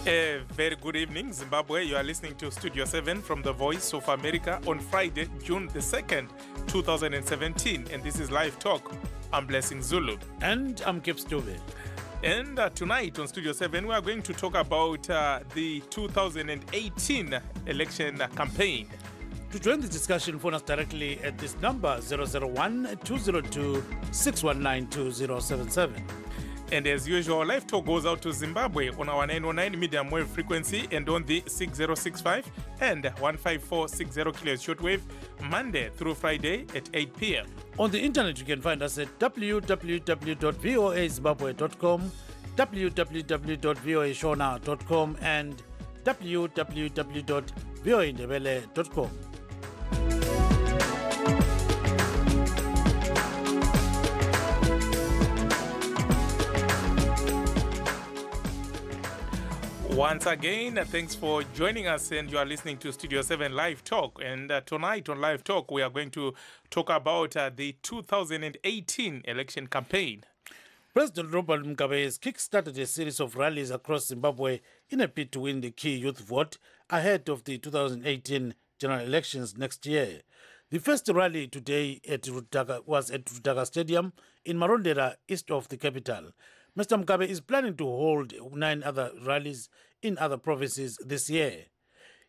A very good evening, Zimbabwe. You are listening to Studio 7 from the Voice of America on Friday, June the 2nd, 2017. And this is Live Talk. I'm Blessing Zulu. And I'm Kip Stube. And tonight on Studio 7, we are going to talk about the 2018 election campaign. To join the discussion, phone us directly at this number 001-202-619-2077. And as usual, Live Talk goes out to Zimbabwe on our 909 medium wave frequency and on the 6065 and 15460 kHz shortwave, Monday through Friday at 8 p.m. On the internet, you can find us at www.voazimbabwe.com, www.voashona.com, and www.voaindebele.com. Once again, thanks for joining us, and you are listening to Studio 7 Live Talk. And tonight on Live Talk, we are going to talk about the 2018 election campaign. President Robert Mugabe has kick-started a series of rallies across Zimbabwe in a bid to win the key youth vote ahead of the 2018 general elections next year. The first rally today was at Rutaga Stadium in Marondera, east of the capital. Mr. Mugabe is planning to hold 9 other rallies in other provinces this year.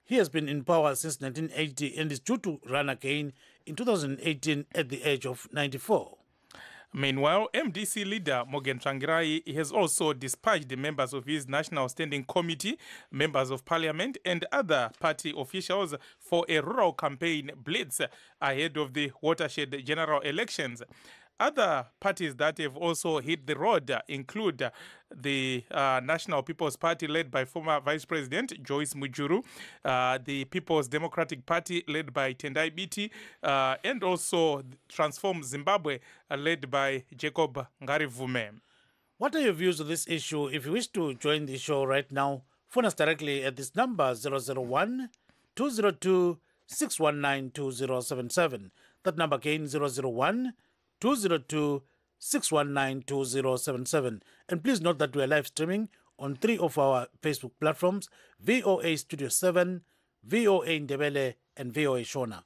He has been in power since 1980 and is due to run again in 2018 at the age of 94. Meanwhile, MDC leader Morgan Tsvangirai has also dispatched the members of his National Standing Committee, members of parliament and other party officials for a rural campaign blitz ahead of the watershed general elections. Other parties that have also hit the road include the National People's Party led by former Vice President Joyce Mujuru, the People's Democratic Party led by Tendai Biti, and also Transform Zimbabwe led by Jacob Ngarivume. What are your views on this issue? If you wish to join the show right now, phone us directly at this number 001-202-619-2077. That number again 001-202-619-2077. And please note that we are live streaming on 3 of our Facebook platforms, VOA Studio 7, VOA Ndebele, and VOA Shona.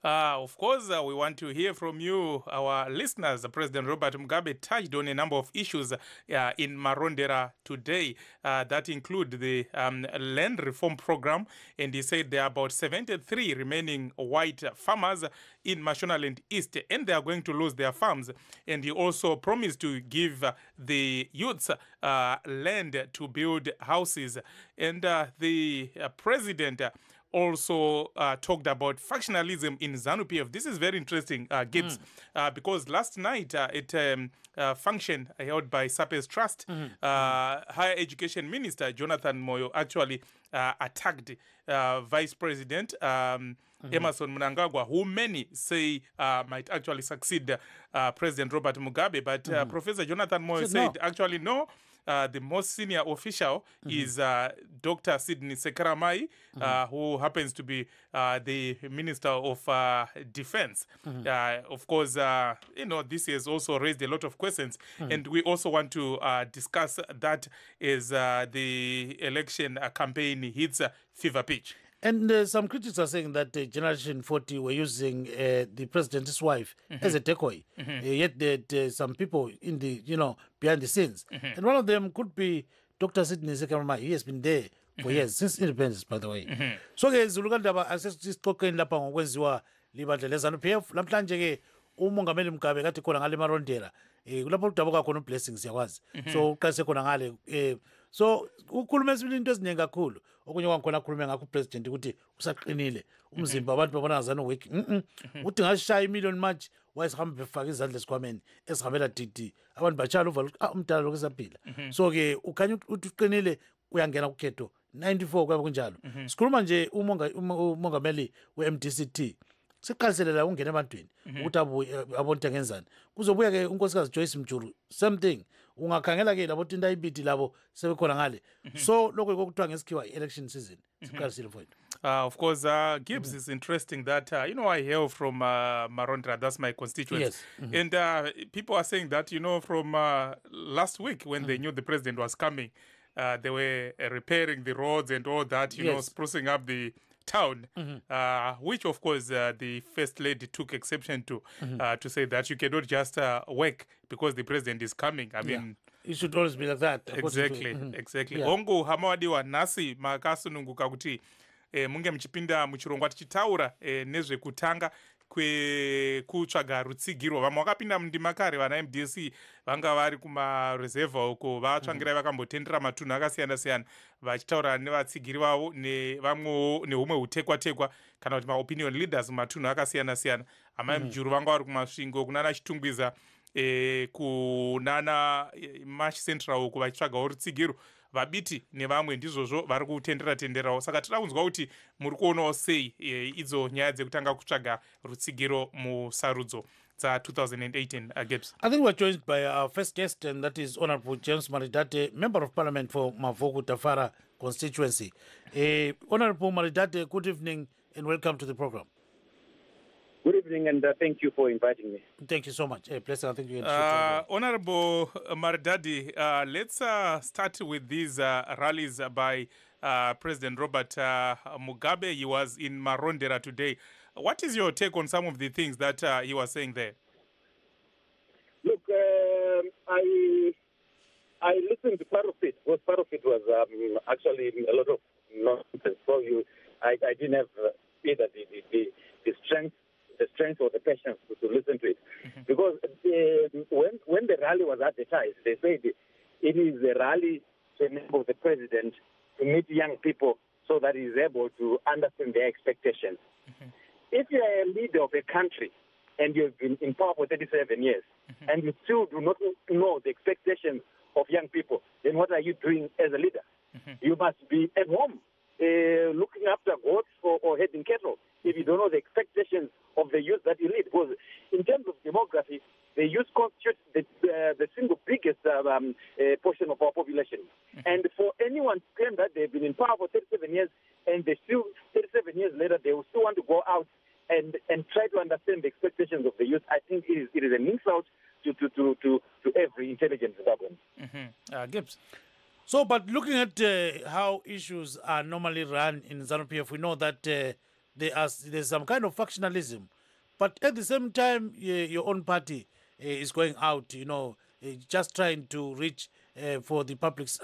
Of course, we want to hear from you, our listeners. President Robert Mugabe touched on a number of issues in Marondera today that include the land reform program, and he said there are about 73 remaining white farmers in Mashonaland East, and they are going to lose their farms. And he also promised to give the youths land to build houses. And the president also talked about factionalism in ZANU-PF. This is very interesting, Gibbs, because last night at a function held by SAPES Trust, Higher Education Minister Jonathan Moyo actually attacked Vice President Emmerson Mnangagwa, who many say might actually succeed President Robert Mugabe. But Professor Jonathan Moyo said, actually, no. The most senior official is Dr. Sidney Sekaramai, who happens to be the Minister of Defense. Of course, this has also raised a lot of questions, and we also want to discuss that as the election campaign hits fever pitch. And some critics are saying that Generation 40 were using the president's wife as a decoy. Yet that some people in the, behind the scenes. And one of them could be Dr. Sidney Sekaramai. He has been there for years, since independence, by the way. So, guys, Zulugandaba, asesisixoxeni lapha ngokwenziwa libandla leZANU-PF. Namhlanje ke umongameli Mugabe kathi khona ngale Marondera. Kulapho udabuka khona ublessings yakwazi. So uqase khona ngale so ukhuluma into eziningi kakhulu. Okunye kwakhona akhulume ngakho upresident ukuthi usaqinile umzimba abantu babona ngazana week uthi ngashaya imillion match wayesihambe befaka izandla esikhwameni esihambela DD abantu batshala uvalo umdala lokusaphila so ke ukhanya uthi uqinile uyangena kukhetho 94 kwabe kunjalo sikhuluma nje umongameli weMDCT siqalisele la ungena ebantwini ukuthi abonke ngenzani kuzobuya ke unkosikazi Joyce Mjuru same thing ungakhangela ke labo Tendai Biti labo sebekhona ngale so lokho kokuthiwa ngesikhiwa election season siqalisile mfowethu. Of course, Gibbs is interesting that, I hail from Marondera, that's my constituency. Yes. And people are saying that, from last week when they knew the president was coming, they were repairing the roads and all that, you know, sprucing up the town, which of course the First Lady took exception to say that you cannot just work because the president is coming. I mean, it should always be like that. Exactly. Ongo hamawadiwa nhasi makasununguka kuti munge muchipinda muchirongwa tichitaura nezvekutanga kutsvaga rutsigiro. Vamwe vakapinda mundima kare vana MDC vanga vari kumarezevha uko vatsvangirai vakambotendera matunhu akasiyana siyana vachitaura nevatsigiri vavo nevamwewo nehumwe utekwa-tekwa kana kuti maopinion leaders mumatunhu akasiyana siyana. Amai mujuru vanga vari kumasvingo kunana Chitungwiza kunana March Central uko vachitsvagawo rutsigiro. Vabiti nevamwe ndizvozvo vari kutendera-tenderawo. Saka tira kunzwa kuti muri kuonawo sei idzo nyaya dzekutanga kutsvaga rutsigiro musarudzo dza 2018. Gibbs. I think we're joined by our first guest, and that is Honorable James Maridate, Member of Parliament for Mavoku Tafara constituency. Honorable Maridate, good evening and welcome to the program. Good evening, and thank you for inviting me. Thank you so much. Pleasure. I think you Honorable Maridadi, let's start with these rallies by President Robert Mugabe. He was in Marondera today. What is your take on some of the things that he was saying there? Look, I listened to part of it. Because part of it was actually a lot of nonsense. So I didn't have either the strength or the patience to listen to it. Because when the rally was advertised, they said it is a rally to enable the president to meet young people so that he is able to understand their expectations. If you are a leader of a country and you've been in power for 37 years and you still do not know the expectations of young people, then what are you doing as a leader? You must be at home looking after goats or heading cattle if you don't know the expectations of the youth that you lead. Because in terms of demography, the youth constitute the single biggest portion of our population. And for anyone to claim that they've been in power for 37 years and they still, 37 years later, they will still want to go out and try to understand the expectations of the youth, I think it is an insult to every intelligent Zimbabwean. Gibbs. So, but looking at how issues are normally run in ZANU-PF, we know that there's some kind of factionalism. But at the same time, your own party is going out, you know, just trying to reach for the public's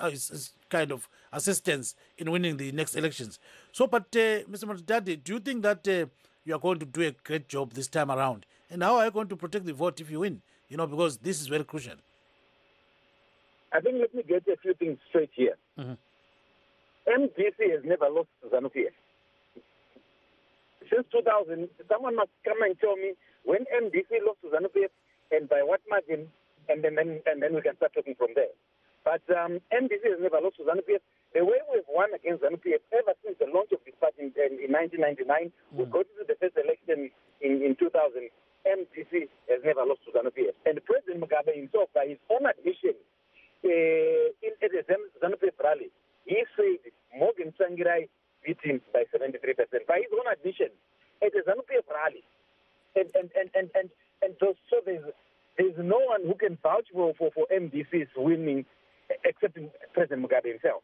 kind of assistance in winning the next elections. So, but Mr. Maridadi, do you think that you are going to do a great job this time around? And how are you going to protect the vote if you win? You know, because this is very crucial. I think let me get a few things straight here. MDC has never lost ZANU-PF. Since 2000, someone must come and tell me when MDC lost to ZANU-PF and by what margin, and then we can start talking from there. But MDC has never lost to ZANU-PF. The way we've won against ZANU-PF ever since the launch of this party in 1999, we got to the first election in 2000, MDC has never lost to ZANU-PF. And President Mugabe himself, by his own admission, at the ZANU-PF rally, he said Morgan Tsvangirai beat him by 73%. By his own admission, at the ZANU-PF rally. So there's no one who can vouch for MDC's winning except President Mugabe himself.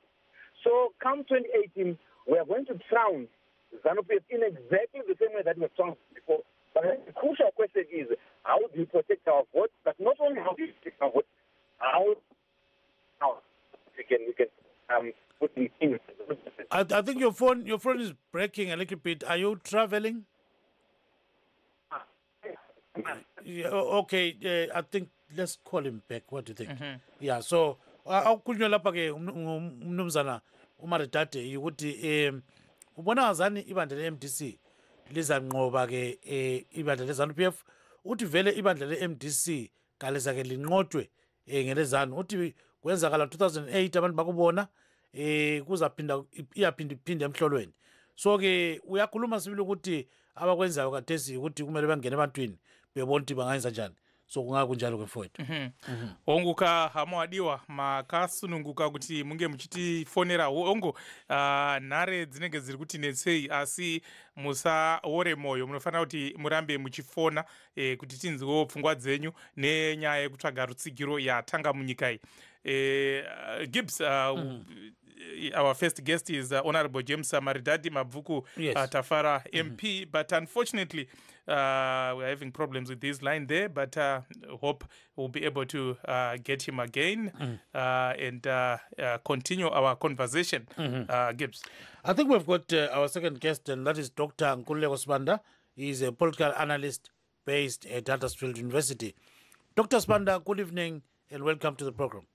So come 2018, we are going to drown ZANU-PF in exactly the same way that we've drowned before. But the crucial question is, how do you protect our votes? But not only how do you protect our votes, how we can put in. I think your phone is breaking a little bit. Are you traveling? Yeah, okay, I think let's call him back. What do you think? Yeah, so akukhulunywa lapha ke umnumzana uMaridate ukuthi ubona ngazani ibandla le-MDC lizanqoba ke ibandla le-ZANU-PF uthi vele ibandla le-MDC kaleza ke linqotshwe ngelezanu uthi kwenzakala 2008 abantu bakubona kuzaphinda iyaphinda emhlolweni. So ke uyakhuluma sibili ukuthi abakwenzayo kadesi ukuthi kumele bangene ebantwini bebona ukuthi bangayenza njani. so kunga kunjalo kwemfowethu. Onguka hama wadiwa makasununguka kuti munge muchitifonera ongo nhare dzinenge dziri kuti netsei asi musaore moyo munofanira kuti murambe muchifona kuti tinzwewo pfungwa dzenyu nenyaya yekutsvaga rutsigiro yatanga munyika iyi. Gibbs, our first guest is Honorable James Maridadi Mabvuku Tafara MP, but unfortunately we're having problems with this line there, but hope we'll be able to get him again and continue our conversation. Gibbs. I think we've got our second guest, and that is Dr. Nkululeko Sibanda. He's a political analyst based at Huddersfield University. Dr. Sibanda, good evening and welcome to the program.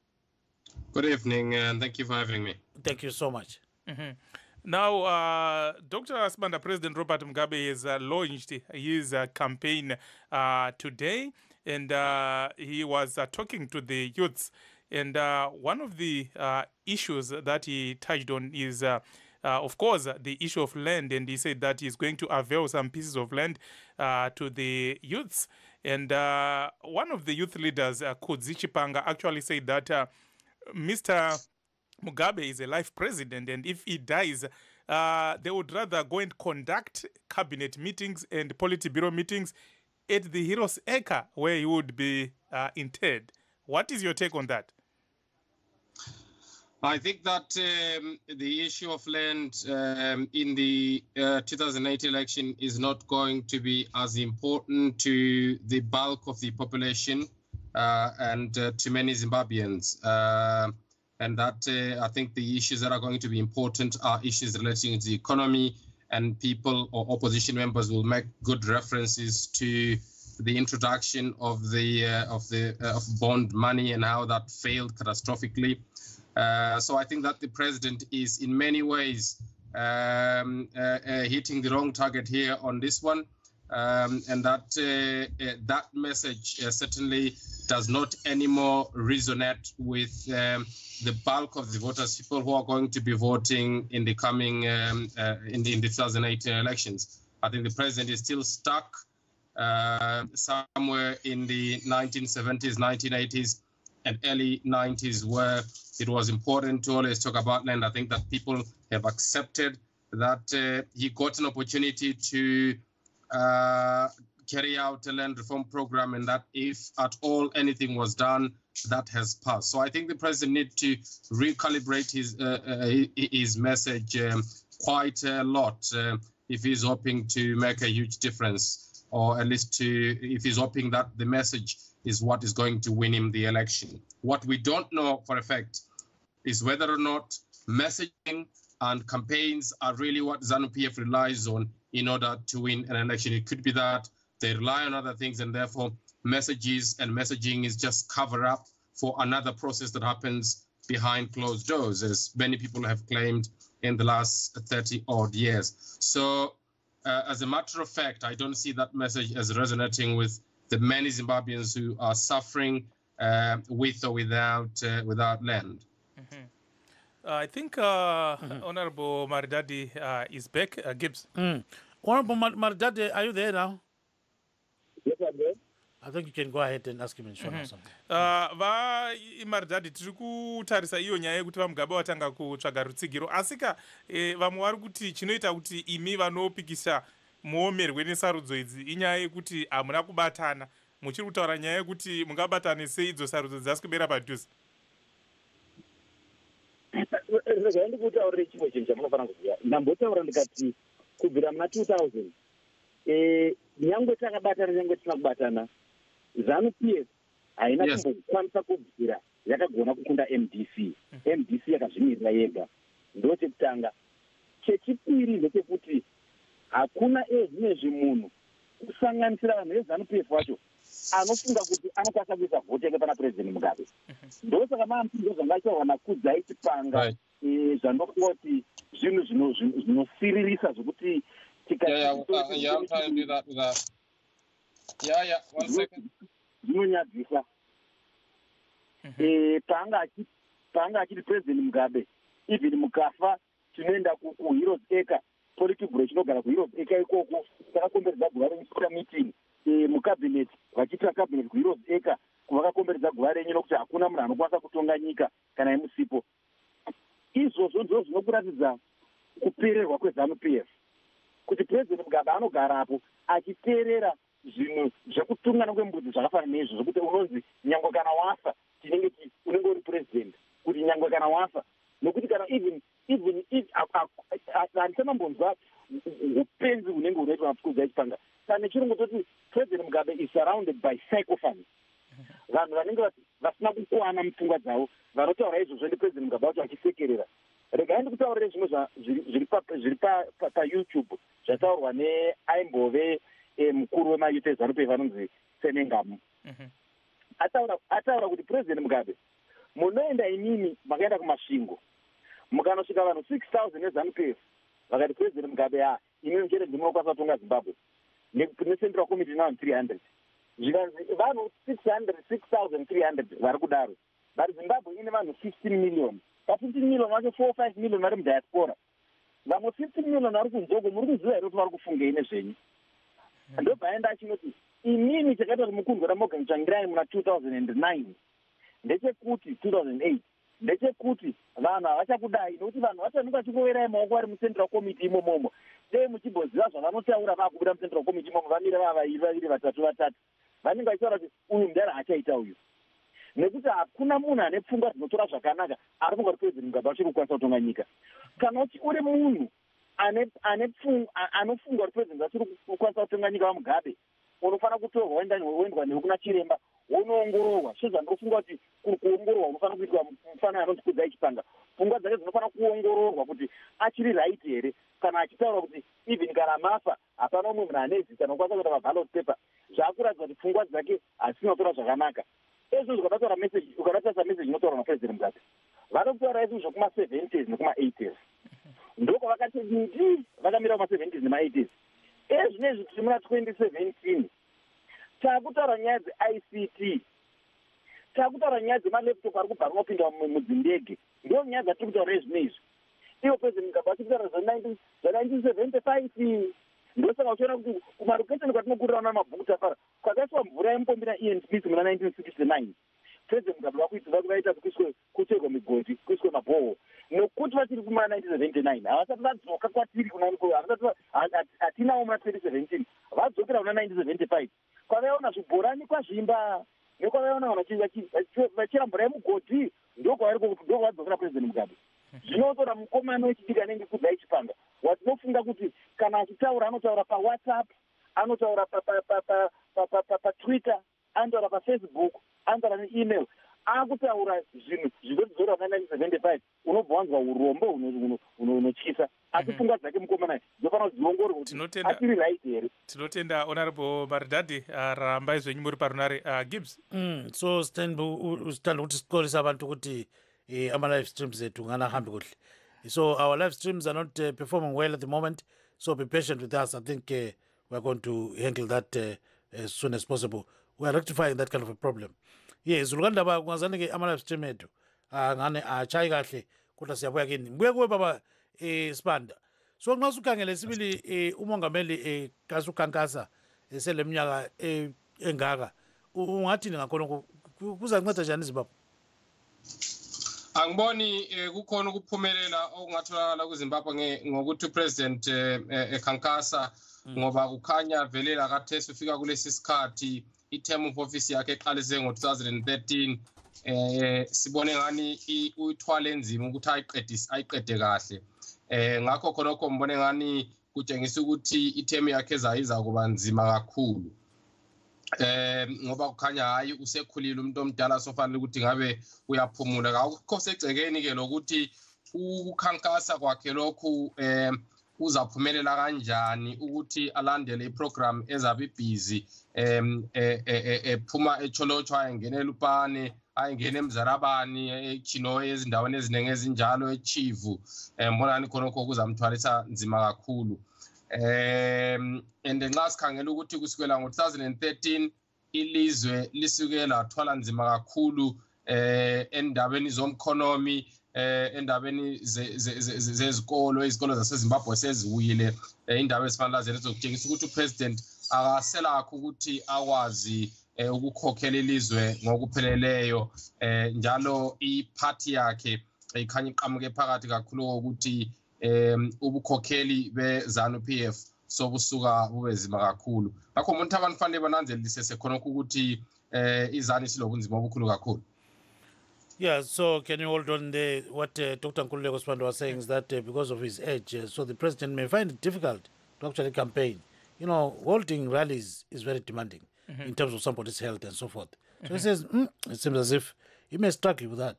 Good evening, and thank you for having me. Thank you so much. Now, Dr. Sibanda, President Robert Mugabe has launched his campaign today, and he was talking to the youths. And one of the issues that he touched on is, of course, the issue of land. And he said that he's going to avail some pieces of land to the youths. And one of the youth leaders, Kudzi Chipanga, actually said that Mr. Mugabe is a life president, and if he dies, they would rather go and conduct cabinet meetings and Politburo meetings at the Heroes Acre, where he would be interred. What is your take on that? I think that the issue of land in the 2008 election is not going to be as important to the bulk of the population and to many Zimbabweans. And that I think the issues that are going to be important are issues relating to the economy, and people or opposition members will make good references to the introduction of bond money and how that failed catastrophically. So I think that the president is in many ways hitting the wrong target here on this one, and that message certainly does not anymore resonate with the bulk of the voters, people who are going to be voting in the coming in the 2008 elections. I think the president is still stuck somewhere in the 1970s, 1980s, and early 90s, where it was important to always talk about land. I think that people have accepted that he got an opportunity to carry out a land reform program, and that if at all anything was done, that has passed. So I think the president needs to recalibrate his message quite a lot if he's hoping to make a huge difference, or at least if he's hoping that the message is what is going to win him the election. What we don't know for a fact is whether or not messaging and campaigns are really what ZANU-PF relies on in order to win an election. It could be that they rely on other things, and therefore messages and messaging is just cover up for another process that happens behind closed doors, as many people have claimed in the last 30 odd years. So as a matter of fact, I don't see that message as resonating with the many Zimbabweans who are suffering with or without land. I think Honorable Maridadi is back. Gibbs. Honorable Maridadi, are you there now? Yes, I'm there. I think you can go ahead and ask him in short or something. Maridadi, tiri kutarisa iyo nyaya yekuti vaMugabe watanga kutsvaga rutsigiro, asika vamwe vari kuti chinoita kuti imi vanopikisa muomerwe nesarudzo idzi inyaya yekuti hamuna kubatana. Muchiri kutaura nyaya yekuti mungabatane sei idzo sarudzo dzasi kubera padhuze. Regai ndikutaurire chimwe chinhu chamunofanira kuziva. Ndambotaura ndikati kubvira muna 2000 nyangwe takabatana nyangwe tisina kubatana, ZANU-PF haina kumbokwanisa kubvira yakagona kukunda MDC. MDC yakazvimirira yega. Ndo chekutanga. Chechipiri ndechekuti hakuna ezvinezvi munhu kusanganisira vanhu veZANU-PF vacho anofunga kuti anokwanisa kuisa vhoti yake pana President Mugabe. Ndo saka maamupinzo zvanga achawana Kudzai Chipanga zvanofunga kuti zvinhu zvinosiririsa zvokuti zvinonyadzisa. Paanga achiti President Mugabe, even mukafa tinoenda kuHeroes Acre, Politburo chinogara kuHeroes Acre ikoko, takakomberedza guva remuita meeting mucabinet vachiita cabinet kuheroes acre vakakomberedza guva renyu nokuti hakuna munhu anokwanisa kutonga nyika kana yemusipo. Izvozvo ndizvo zvinokuratidza kupererwa kweZANU-PF, kuti President Mugabe anogarapo achiteerera zvinhu zvekutungana kwembudzi zvakafanana neizvo zvokuti unonzi nyangwe kana wafa tinenge unenge uri president, kuti nyangwe kana wafa, nokuti kana even handisamambonzwa upenzi hunenge hunoitwa napfukudzai chipanga. Kana nechirungu toti President Mugabe is surrounded by psychophants, vanhu vanenge vasina kukwana mupfungwa dzavo, vanotaura izvozvo ndiPresident Mugabe vacho vachisekerera. Regai ndikutaurire zvimwe zviri paYouTube zvataurwa neaimbove mukuru wemayuth eZANU-PF vanonzi Senengamu. Ataura kuti President Mugabe, munoenda imimi makaenda kumasvingo mukanosvika vanhu 6,000 neZANU-PF vakati President Mugabe imimi njere ndimunokwanisa kutonga Zimbabwe necentral committee now 300 zvikanzi vanhu 6,300 vari kudaro, vari Zimbabwe ine vanhu 15 million. Pa15 million vacho 4-5 million vari mudiaspora, vamwe 15 million vari kunzoko. Muri kuziva here kuti vari kufungei nezvenyu? Ndobva aenda achinoti imimi chakaita kuti mukundwa raMorgan Tsvangirai muna 2009 ndechekuti 2008 ndechekuti vanhu havachakudai, nokuti vanhu vatanhuka vachikoverai maoko vari mucentral committee imomomo. Dei muchimboziva zvavanotaura vakubuda mucentral committee imomo, vamire vaviri vatatu vanenge vachitaura kuti uyu mudara achaita uyu, nekuti hakuna munhu ane pfungwa dzinotora zvakanaka ari funga kuti President Mugabe achiri kukwanisa kutonga nyika. Kana uti uri munhu anofunga kuti President achiri kukwanisa kutonga nyika vaMugabe, unofanira kutorwa woendwa newe kuna chiremba wonoongororwa. Sezvandinofunga kuti kuri kuongororwa unofanira kuitwa mufanana anonzi kudzai chipanga. Pfungwa dzake dzinofanira kuongororwa kuti achiri right here, kana achitaura kuti even kana mafa hapana umwe munhu ane zita nokwanisa kuita maballot paper, zvaakuratidza kuti pfungwa dzake hadzisina kutora zvakanaka. Ezvo zvakataura message, ukatarisa message inotaurwa naPresident Mugabe, vanotaura izvo kuma-70s nekuma-80s, ndoko vakati vakamira kuma-70s nema-80s. Ezvinezvi tiri muna 2017 taakutaura nyaya dze-ICT, taakutaura nyaya dzemalaptop ari kubva rinopinda mudzindege, ndo nyaya dzatiri kutaura ezvinezvi. Ivo President Mugabe achikutaura za1975 ndosaka uchiona kuti kumarokesheni kwatinokurira namabhuku tafara kwakaiswa mvura yemupombi naIan Smith muna 1969. President Mugabe vaita kucherwa migodhi, kuiswa mabhoho, nokuti vachiri kuma 1979 havasati vadzoka kwatiri hatinawo muna 2017, vadzokera kuna 1975 kwavaiona zvibhorani kwazvimba nekwavaiona vanhu vachira mvura yemugodhi, ndokvadzokera President Mugabe. Zvinotora mukomana wechidiki anenge kudzai chipanga watinofunga kuti kana achitaura anotaura paWhatsApp, anotaura paTwitter, anotaura paFacebook, anotaura neemail, akutaura zvinhu zvinodzora na1975 unobva wanzwa urombo hunotyisa. Asi pfungwa dzake mukomana dzofanira kudziongororwa kuti achiri right here. Tinotenda Honorable Maridadi rambai zvenyu muri parunare. Gibbs, so stand kuti sikorisa abantu kuti ama-live streams ethu nganahambi kuhle. So our live streams are not performing well at the moment, so be patient with us. I think we're going to handle that as soon as possible. We are rectifying that kind of a problem. Yes, ulukandaba kungazanike ama-live stream ethu ngane achayi kahle kodwa siyabuya kini mbuye kuwe baba Sibanda. So nxa usukhangele sibili umongameli kasukhankasa seleminyaka engaka, ungathini ngakhona kuzanceda njani iZimbabwe? Angiboni kukhona ukuphumelela okungatholakala kuZimbabwe ngokuthi uPresident ekhankasa, ngoba kukhanya velela kathesi ufika kulesi sikhathi i-term of office yakhe eqalise ngo-2013. Sibone ngani uyithwale enzima ukuthi ayiqede kahle. Ngakho khonokho mbone ngani kutshengisa ukuthi i-term yakhe iza kuba nzima kakhulu. Ngoba kukhanya hayi usekhulile umuntu omdala sofanele ukuthi ngabe uyaphumula. Akukho segcekeni ke lokuthi ukukhankasa kwakhe lokhu uzaphumelela kanjani ukuthi alandele iprogram ezabe busy ephuma echolochwa ayengena upane ayengena emzarabani echino ezindaweni eziningi ezinjalo echivu. Mbonani khonokho kuzamthwalisa nzima kakhulu. And nxa sikhangela ukuthi kusukela ngo-2013 ilizwe lisuke lathwala nzima kakhulu endabeni zomkhonomi, endabeni izikolo zaseZimbabwe seziwile, indaba ezifanele zokutshengisa ukuthi uPresident akaselakho ukuthi akwazi ukukhokhela ilizwe ngokupheleleyo njalo iphathi yakhe ikhanya iqhamuke phakathi kakhulu ukuthi ubukhokheli beZANU-PF sobusuka bubezima kakhulu ngakho umuntu abantu fanele bananzelise sekhonokho ukuthi izanu silobunzima obukhulu kakhulu. Yeah, so can you hold on there? What Dr. Nkululeko Sibanda was saying is that because of his age, so the president may find it difficult to actually campaign. You know, holding rallies is very demanding in terms of somebody's health and so forth. So he says, it seems as if he may struggle with that.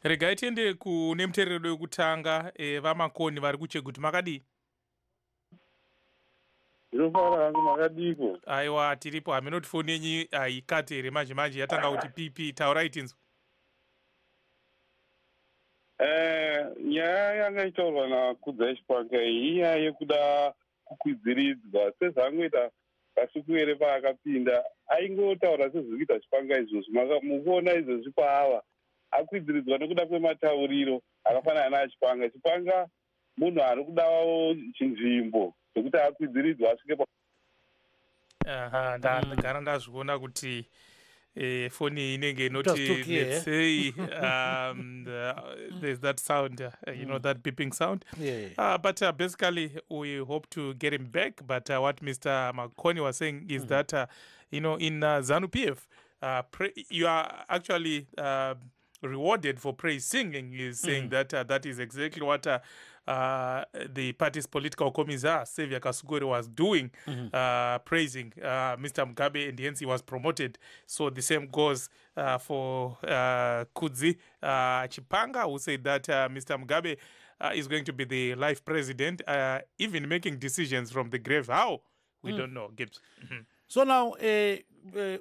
Rega tiende kune muteerero wekutanga vamakoni vari kucheguti makadii? Aiwa, tiripo. Haminoti foni yenyu haikati here manje manje yatanga kuti pipi. Taurai tinzwa. Nyaya yanga itaurwa nakudza chipanga iya yekuda kukwidziridzwa sezvangoita kasukuere paakapinda aingotaura sezviri kuita chipanga izvozvo mukuona izvozvi paava akwidziridzwa nekuda kwematauriro akafanana naachipanga. Chipanga munhu ari kudawo chinzvimbo zvekuti akwidziridzwa asvike ndagara ndazviona kuti phone inenge inoti let's say there's that sound you know, that beeping sound. But basically we hope to get him back, but what Mr. Makoni was saying is that you know, in ZANU-PF you are actually rewarded for praise singing. Is saying that that is exactly what the party's political commissar Xavier Kasugori was doing, praising Mr. Mugabe, and hence he was promoted. So the same goes for Kudzi Chipanga, who said that Mr. Mugabe is going to be the life president, even making decisions from the grave. How? We don't know, Gibbs. So now,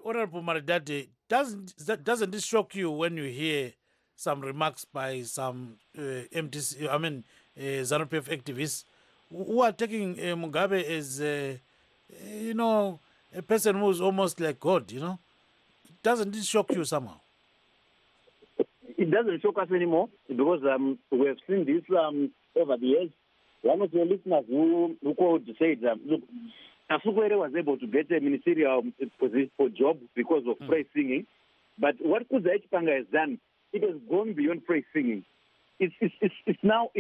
Honorable Maridade, doesn't this shock you when you hear some remarks by some MTC, I mean, ZANU-PF activists who are taking Mugabe as, you know, a person who's almost like God, you know? Doesn't this shock you somehow? It doesn't shock us anymore because we have seen this over the years. One of your listeners who called said, look, Asukwere was able to get a ministerial position for job because of praise singing. But what Kuza Chipanga has done, it has gone beyond praise singing. It now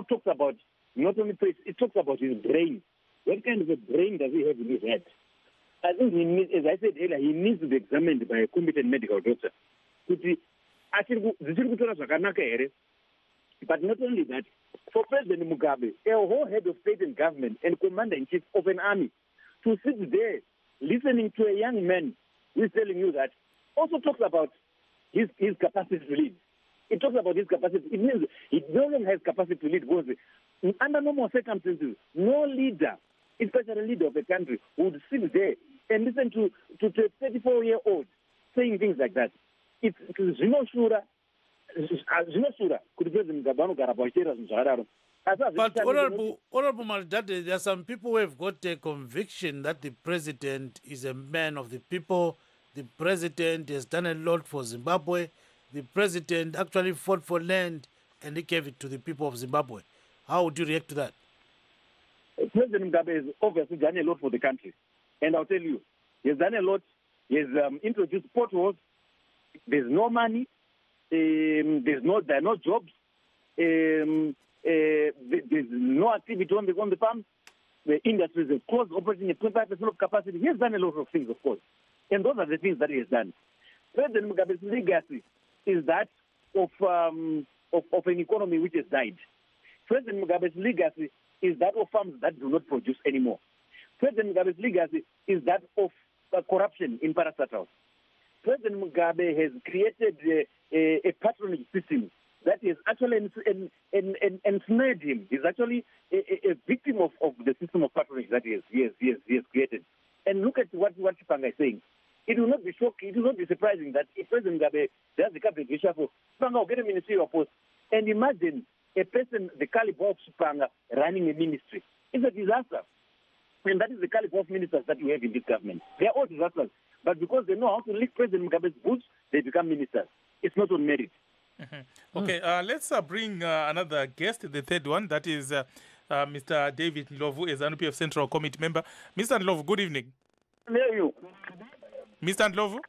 talks about not only praise, it talks about his brain. What kind of a brain does he have in his head? I think he needs, as I said earlier, he needs to be examined by a competent medical doctor. But not only that, for President Mugabe, a whole head of state and government and commander-in-chief of an army, to sit there listening to a young man who is telling you that, also talks about his capacity to lead. It talks about his capacity. It means he no longer has capacity to lead because under normal circumstances, no leader, especially a leader of a country, would sit there and listen to a 34-year-old saying things like that. It's Zinoshura. But Honorable Maridade, there are some people who have got a conviction that the president is a man of the people. The president has done a lot for Zimbabwe. The president actually fought for land and he gave it to the people of Zimbabwe. How would you react to that? President Mugabe has obviously done a lot for the country. And I'll tell you, he has done a lot. He has introduced potholes. There's no money. There are no jobs. There's no activity on the farm. The industries are closed, operating at 25% of capacity. He has done a lot of things, of course. And those are the things that he has done. President Mugabe's legacy is that of an economy which has died. President Mugabe's legacy is that of farms that do not produce anymore. President Mugabe's legacy is that of corruption in parastatals. President Mugabe has created a patronage system that is actually ensnared him. He's actually a victim of the system of patronage that he has created. And look at what Chipanga is saying. It will not be shocking, it will not be surprising that if President Mugabe does the cabinet reshuffle, Chipanga will get a ministerial post. And imagine a person the caliber of Chipanga running a ministry. It's a disaster. And that is the caliber of ministers that we have in this government. They are all disasters. But because they know how to lift President Mugabe's boots, they become ministers. It's not on merit. Okay, let's bring another guest, the third one. That is Mr. David Ndlovu, a ZANU-PF Central Committee member. Mr. Ndlovu, good evening. Hear you. Mr. Ndlovu?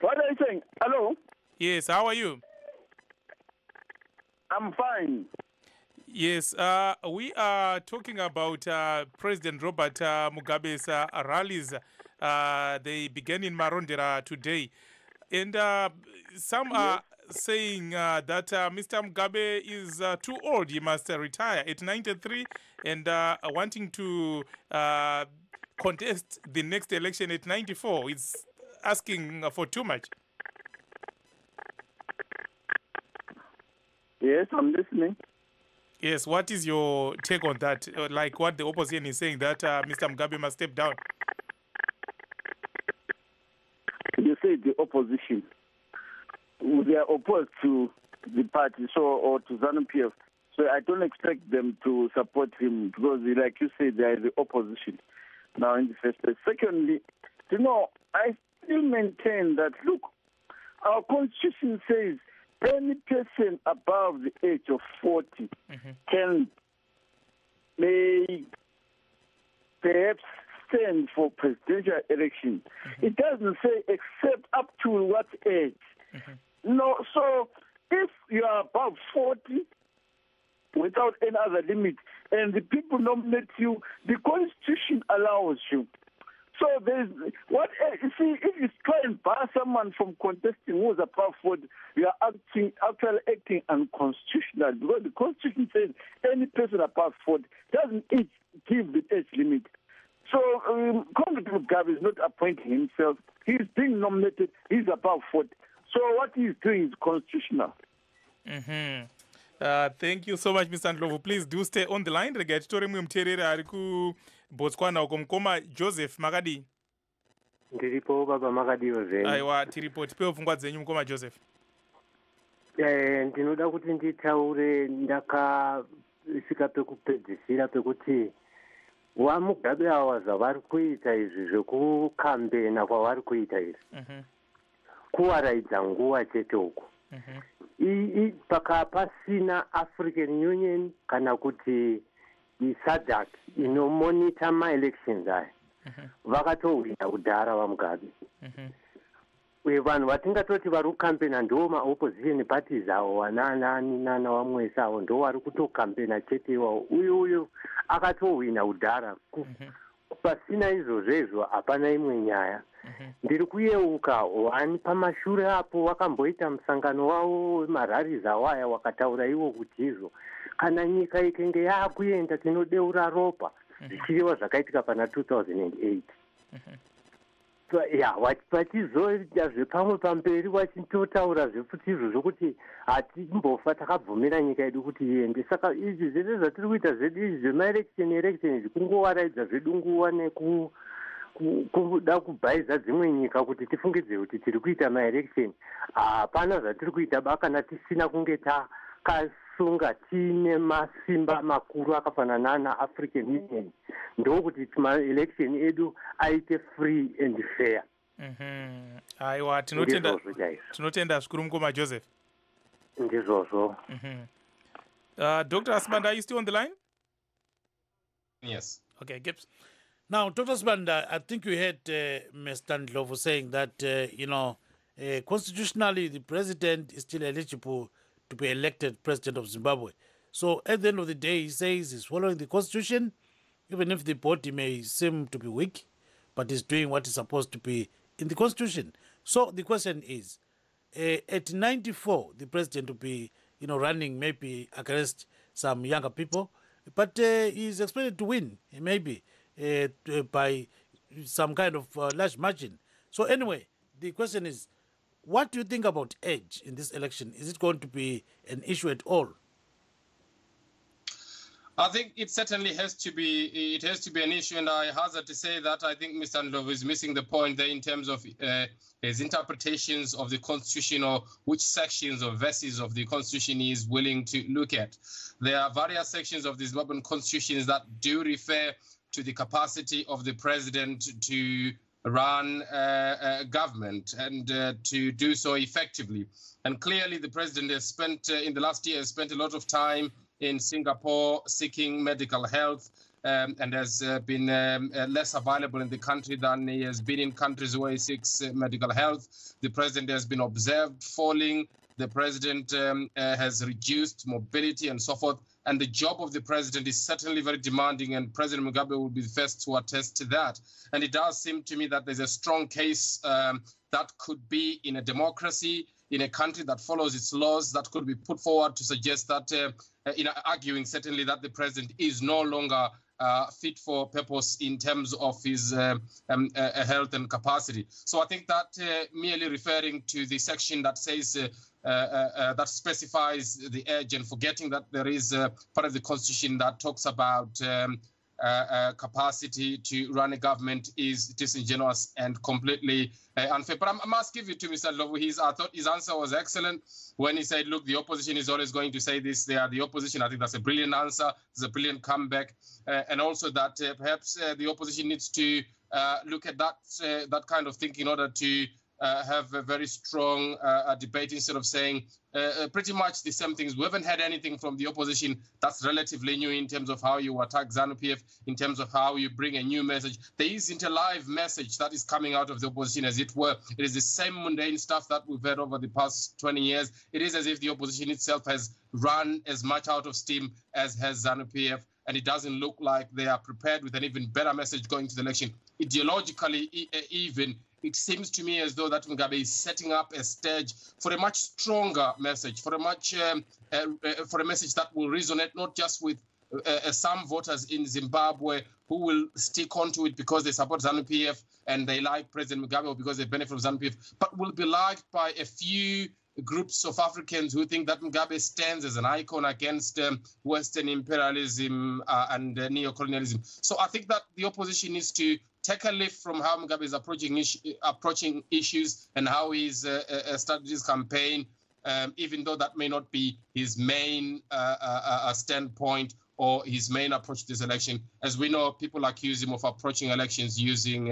What are you saying? Hello? Yes, how are you? I'm fine. Yes, we are talking about President Robert Mugabe's rallies. They began in Marondera today. And some are saying that Mr. Mugabe is too old. He must retire at 93 and wanting to contest the next election at 94. It's asking for too much. Yes, I'm listening. Yes, what is your take on that? Like what the opposition is saying, that Mr. Mugabe must step down? You say the opposition. They are opposed to the party, or to ZANU-PF. So I don't expect them to support him because, like you say, they are the opposition now in the first place. Secondly, I still maintain that, look, our constitution says any person above the age of 40 may perhaps stand for presidential election. It doesn't say except up to what age. No, so if you are above 40 without any other limit and the people nominate you, the constitution allows you. So there's you see, if you try and bar someone from contesting who is above 40, you are actually acting unconstitutional because the constitution says any person above 40 doesn't give the age limit. So Comrade Mugabe is not appointing himself. He's being nominated. He's above 40. So what he's doing is constitutional. Thank you so much, Mr. Ndlovu. Please do stay on the line. Regachitoremwe mterera ari kuBotswana uko mukoma Joseph Makadi. Ndiripo baba Makadiwo zvenyu. Aiwa, tiripo. Tipewo pfungwa dzenyu mukoma Joseph. Ndinoda kuti nditaure ndakasvika pekupedzisira pekuti waMugabe awa zvavari kuita izvi zvekukambena kwavari kuita izvi kuwaraidza nguva chete uku. Pasina African Union kana kuti SADC inomonita ma-elections aya vakatowina kudhara vaMugabe. Vanhu vatingatoti vari kukambena ndo ma-opposition parties avo wananani nana wamwesa avo ndo vari kutokambena chete iwavo. Uyu akatowina kudhara. Pasina izvozvo hapana imwe nyaya. Ndiri kuyeuka wani pamashure apo wakamboita musangano wavo wemararis awaya wakataura iwo kuti izvo kana nyika ikenge yakuenda tinodeura ropa zvichireva zvakaitika pana 2008. Vachizoita zvepamwe pamberi vachitotaura zvefuti izvo zvokuti hatimbofa takabvumira nyika yedu kuti iende. Saka izvi zvese zvatiri kuita zvedu izvi zvemaelection izvi kungowaraidza zvedu nguva kuda kubhaiza dzimwe nyika kuti tifungidze kuti tiri kuita maelection. Hapana zvatiri kuita kana tisina kunge takasunga tiine masimba makuru akafanana naAfrican Union ndokuti maelection edu aite free and fair. Aiwa, tinotenda zvikuru mukoma Joseph. Ndizvozvo. Dr. Asibanda, are you still on the line? Yes. Okay, Gibbs. Now, Dr. Asibanda, I think you heard Mr. Ndlovu saying that, constitutionally, the president is still eligible to be elected president of Zimbabwe. So at the end of the day, he says he's following the constitution, even if the body may seem to be weak, but he's doing what is supposed to be in the constitution. So the question is, at 94, the president will be, running maybe against some younger people, but he's expected to win, maybe, by some kind of large margin. So anyway, the question is, what do you think about age in this election? Is it going to be an issue at all? I think it certainly has to be an issue, and I hazard to say that I think Mr. Ndlovu is missing the point there in terms of his interpretations of the Constitution or which sections or verses of the Constitution he is willing to look at. There are various sections of the Zimbabwean Constitution that do refer to the capacity of the president to run a government and to do so effectively. And clearly the president has spent, in the last year, a lot of time in Singapore seeking medical health and has been less available in the country than he has been in countries where he seeks medical health. The president has been observed falling. The president has reduced mobility and so forth. And the job of the president is certainly very demanding, and President Mugabe will be the first to attest to that. And it does seem to me that there's a strong case that could be in a democracy, in a country that follows its laws, that could be put forward to suggest that, arguing certainly that the president is no longer fit for purpose in terms of his health and capacity. So I think that merely referring to the section that says that specifies the age and forgetting that there is part of the constitution that talks about capacity to run a government is disingenuous and completely unfair. But I must give it to Mr. Ndlovu. I thought his answer was excellent when he said, look, the opposition is always going to say this. They are the opposition. I think that's a brilliant answer. It's a brilliant comeback. And also that perhaps the opposition needs to look at that kind of thing in order to have a very strong debate instead of saying pretty much the same things. We haven't had anything from the opposition that's relatively new in terms of how you attack ZANU-PF, in terms of how you bring a new message. There isn't a live message that is coming out of the opposition, as it were. It is the same mundane stuff that we've heard over the past 20 years. It is as if the opposition itself has run as much out of steam as has ZANU-PF, and it doesn't look like they are prepared with an even better message going to the election. Ideologically, even, it seems to me as though that Mugabe is setting up a stage for a much stronger message, for a message that will resonate not just with some voters in Zimbabwe who will stick onto it because they support ZANU-PF and they like President Mugabe or because they benefit from ZANU-PF, but will be liked by a few groups of Africans who think that Mugabe stands as an icon against Western imperialism and neo-colonialism. So I think that the opposition needs to take a lift from how Mugabe is approaching issues and how he's started his campaign, even though that may not be his main standpoint or his main approach to this election. As we know, people accuse him of approaching elections using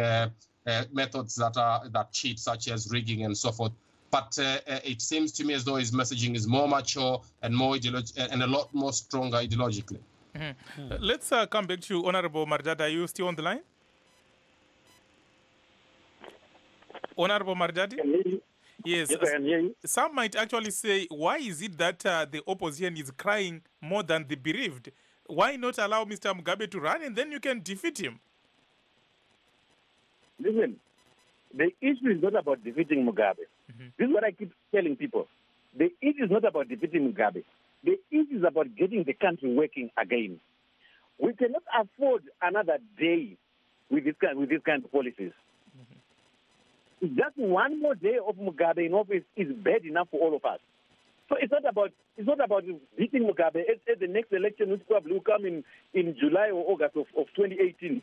methods that cheat, such as rigging and so forth. But it seems to me as though his messaging is more mature and more and a lot more stronger ideologically. Mm-hmm. Let's come back to Honorable Marjada. Are you still on the line? Honorable Marjadi? Yes. Some might actually say, why is it that the opposition is crying more than the bereaved? Why not allow Mr. Mugabe to run and then you can defeat him? Listen, the issue is not about defeating Mugabe. Mm-hmm. This is what I keep telling people. The issue is not about defeating Mugabe. The issue is about getting the country working again. We cannot afford another day with this kind of policies. Just one more day of Mugabe in office is bad enough for all of us. So it's not about beating Mugabe at the next election, which probably will come in July or August of 2018.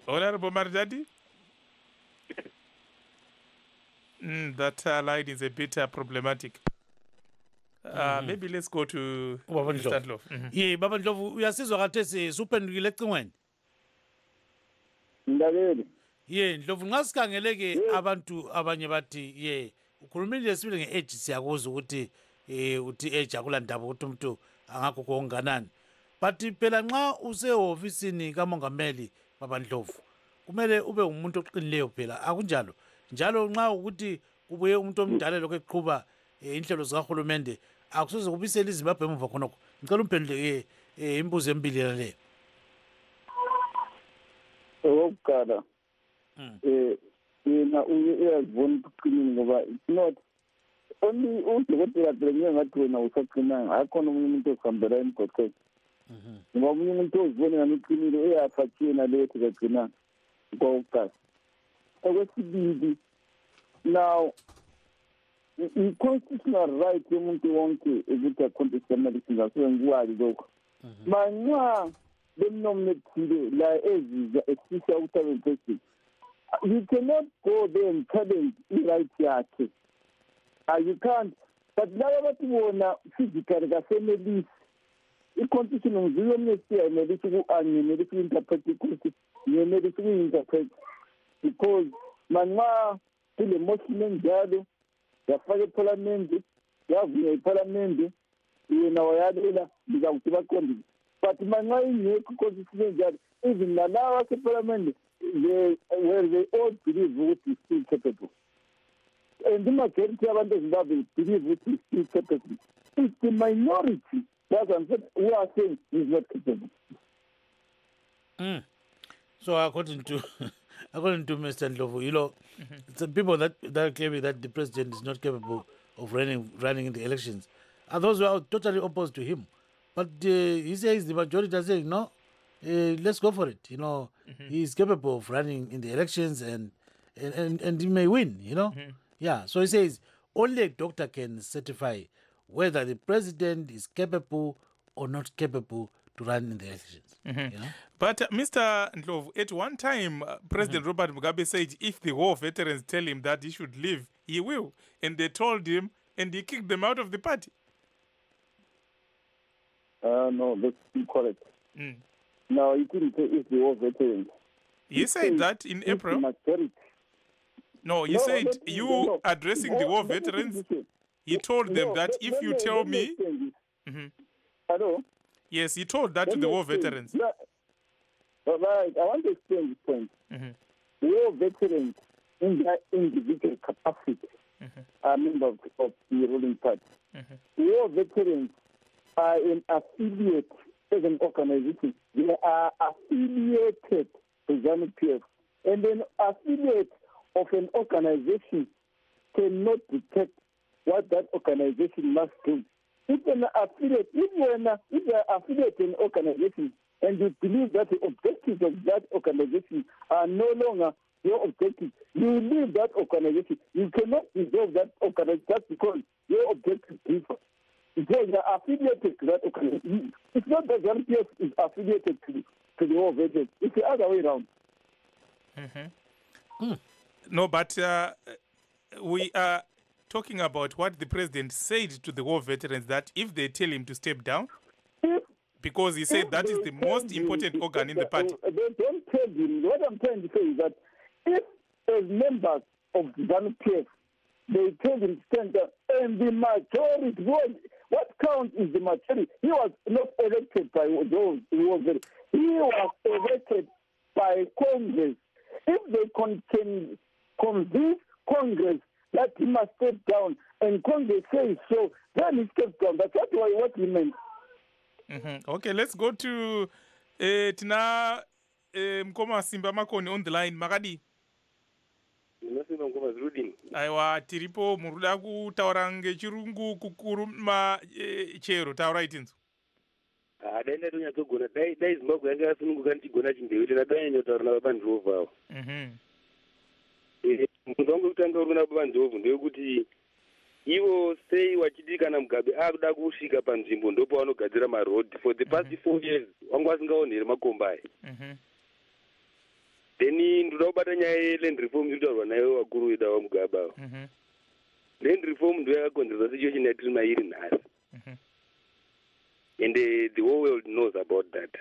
Honorable Marjadi? That line is a bit problematic. Maybe let's go to Mr. Ndlovu. Yeah, Baba Ndlovu, uyasizwa kathesi suphendukile ecingweni. Ndabele. Ye Ndlovu nxa sikhangeleke abantu abanye bathi ukhulumile lesibili nge-age siyakuzwa ukuthi uthi age akulandaba ukuthi umuntu angagogo onganani. But phela nxa usehofisini kamongameli Baba Ndlovu kumele ube umuntu oqinileyo phela akunjalo. Njalo nxa ukuthi kubuye umuntu omdala lokho eqhuba inhlelo zikahulumende akusoze kubisela iZimbabwe emuva khonokho. Ngicela umphendule imibuzo emibili leyo. Okokuqala yena uyazibona ukuqinile ngoba it's not only udokotela phela ngeke ngathi wena usaqinanga akhona omunye umuntu osihambela emgwaqeni ngoba omunye umuntu ozibona ngani uqinile uyafathina leyo kagcinanga okokuqala. Okwesibili, now i-constitutional right yomuntu wonke ukuthi acontest ama-elections asuke ngikuwali lokho manxa bemnominethile la ezizwa esisa ukuthi abe president, you cannot go there and challenge i-right yakhe. You can't. But laba bathi bona physically kasenelisi i-constitution ngiziyo mnesiya enelisi ku-angenelisi ku-interpret i-constitution ngenelisi ku-interpret because manxa kule motion enjalo yafaka ephalamende yavunywa yiparamende yena wayalela ndizakuthi baqondile but manxa ingekho constitution njalo even nalawa aseparamende where they all believe ukuthi is still capable and the majority yabantu eZimbabwe believe ukuthi is still capable. It's the minority who are saying he's not capable. So according to Mr. Ndlovu, you know, the people that are claiming that the president is not capable of running in the elections are those who are totally opposed to him. But he says the majority are saying no, let's go for it. You know, he is capable of running in the elections and he may win. You know, yeah. So he says only a doctor can certify whether the president is capable or not capable to run in the elections. You know? But Mr. Ndlovu, at one time, President Robert Mugabe said if the war veterans tell him that he should leave, he will. And they told him, and he kicked them out of the party. No, that's incorrect. No, he didn't say if the war veterans. He said that in April. No, he said you addressing the war veterans. He told them that if you tell me... Hello? Yes, he told that to the war veterans. Right, I want to explain this point. War veterans, in their individual capacity, are members of the ruling party. War veterans are an affiliate as an organization. They are affiliated to ZANU-PF. And an affiliate of an organization cannot detect what that organization must do. If an affiliate, if you are affiliated to an organization and you believe that the objectives of that organization are no longer your objectives, you leave that organization. You cannot dissolve that organization just because your objectives differ. Because you are affiliated to that organization. It's not that ZANU-PF is affiliated to the war veterans. It's the other way around. No, but we are talking about what the president said to the war veterans, that if they tell him to step down, because he said that is the most important organ in the party. They don't tell him. What I'm trying to say is that if as members of ZANU-PF, they tell him to stand down, and the majority, what counts is the majority. He was not elected by those who were very. He was elected by Congress. If they can convince Congress that he must step down, and Congress says so, then he steps down. That's what he meant. Okay, let's go to Tina Mkoma Simba Makoni on the line. Makadi. Aiwa tiripo muruda kutaura ngechirungu kukuru chero taura itinzo. Daenda tonyatogona dai Zimbabwe yanga yasununguka ndichigona chindeu tena dainyotaura nababa Ndlovu avo. Munhu wangu kutanga uri nababa Ndlovu ndeyekuti ivo sei wachiti kana Mugabe akuda kusvika panzvimbo ndopo vanogadzira marodhi for the past 4 years wangu vasingaonheri makomba aya. Then ndoda kubata nyaya yeland reform iri kutaurwa nayo vakuru vedu ava Mugabe avo. Land reform ndo yakakonzeresa situation yatiri mairi nhasi. And the whole world knows about that.